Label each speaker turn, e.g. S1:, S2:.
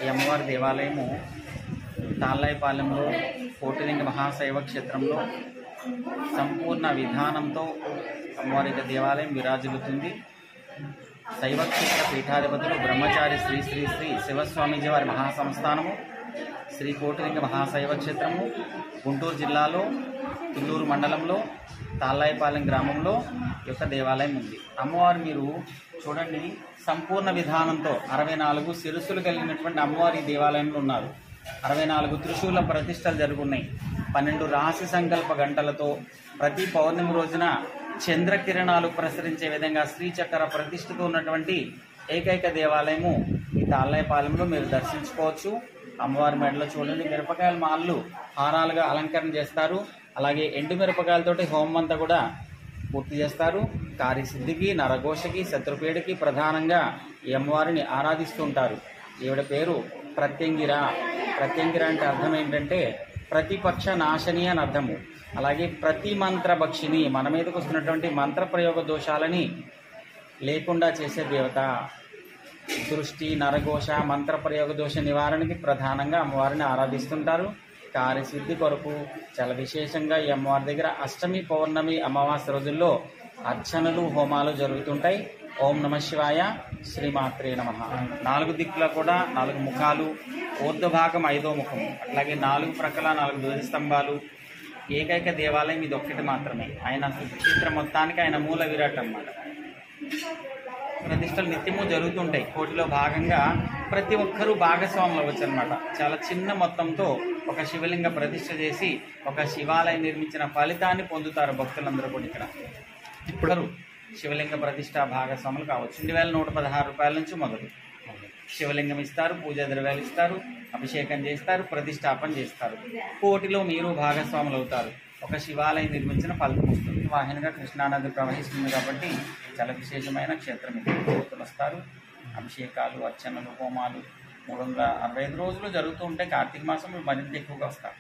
S1: ఈ అమ్మవారి దేవాలయము తాళ్ళాయిపాలెంలో కోటిలింగ మహాశైవ క్షేత్రంలో సంపూర్ణ విధానంతో అమ్మవారి దేవాలయం విరాజిల్లుతుంది. శైవక్షేత్ర పీఠాధిపతులు బ్రహ్మచారి శ్రీ శ్రీ శ్రీ శివస్వామీజీ వారి మహాసంస్థానము శ్రీ కోటిలింగ మహాశైవ క్షేత్రము గుంటూరు జిల్లాలో తుళ్ళూరు మండలంలో తాళ్ళాయిపాలెం గ్రామంలో యొక్క దేవాలయం ఉంది. అమ్మవారు మీరు చూడండి, సంపూర్ణ విధానంతో 64 శిరస్సులు కలిగినటువంటి అమ్మవారి దేవాలయంలో ఉన్నారు. 64 త్రిశూల ప్రతిష్టలు జరుగున్నాయి. 12 రహస్య సంకల్ప గంటలతో ప్రతి పౌర్ణమి రోజున చంద్రకిరణాలు ప్రసరించే విధంగా శ్రీచక్ర ప్రతిష్ఠతో ఉన్నటువంటి ఏకైక దేవాలయము ఈ తాళ్ళాయిపాలెంలో మీరు దర్శించుకోవచ్చు. అమ్మవారి మెడలో చూడండి, మిరపకాయల మాలలు హారాలుగా అలంకరణ చేస్తారు. అలాగే ఎండు మిరపకాయలతోటి హోమం అంతా కూడా పూర్తి చేస్తారు. కార్యసిద్ధికి, నరఘోషకి, శత్రుపీడకి ప్రధానంగా ఈ అమ్మవారిని ఆరాధిస్తుంటారు. ఈవిడ పేరు ప్రత్యంగిర. ప్రత్యంగిర అంటే అర్థం ఏంటంటే ప్రతిపక్ష నాశని అని అర్థము. అలాగే ప్రతి మంత్ర భక్షిని, మన మీదకు వస్తున్నటువంటి మంత్ర ప్రయోగ దోషాలని లేకుండా చేసే దేవత. దృష్టి, నరఘోష, మంత్ర ప్రయోగ దోష నివారణకి ప్రధానంగా అమ్మవారిని ఆరాధిస్తుంటారు. కార్యసిద్ధి కొరకు చాలా విశేషంగా ఈ అమ్మవారి దగ్గర అష్టమి, పౌర్ణమి, అమావాస్య రోజుల్లో అర్చనలు, హోమాలు జరుగుతుంటాయి. ఓం నమ శివాయ, శ్రీమాత్రే నమః. 4 దిక్కుల కూడా 4 ముఖాలు, ఊర్ధ్వభాగం 5వ ముఖం, అట్లాగే 4 ప్రక్కల 4 ధ్వజస్తంభాలు. ఏకైక దేవాలయం ఇది ఒక్కటి మాత్రమే. ఆయన క్షేత్రం మొత్తానికి ఆయన మూల విరాట్ అన్నమాట. ప్రతిష్టలు నిత్యము జరుగుతుంటాయి. కోటిలో భాగంగా ప్రతి ఒక్కరూ భాగస్వాములు అవ్వచ్చు అనమాట. చాలా చిన్న మొత్తంతో ఒక శివలింగ ప్రతిష్ఠ చేసి ఒక శివాలయం నిర్మించిన ఫలితాన్ని పొందుతారు భక్తులందరూ కూడా. ఇక్కడ ఇప్పుడు శివలింగ ప్రతిష్ట భాగస్వాములు కావచ్చు. 2,116 రూపాయల నుంచి మొదలు శివలింగం ఇస్తారు, పూజా ద్రవ్యాలు ఇస్తారు, అభిషేకం చేస్తారు, ప్రతిష్టాపన చేస్తారు. కోటిలో మీరు భాగస్వాములు అవుతారు. ఒక శివాలయం నిర్మించిన ఫలితం వస్తుంది. వాహినిగా కృష్ణానది ప్రవహిస్తుంది కాబట్టి చాలా విశేషమైన క్షేత్రం. భక్తులు వస్తారు. అభిషేకాలు, అర్చనలు, హోమాలు 365 రోజులు జరుగుతూ ఉంటాయి. కార్తీక మాసంలో మరింత ఎక్కువగా వస్తారు.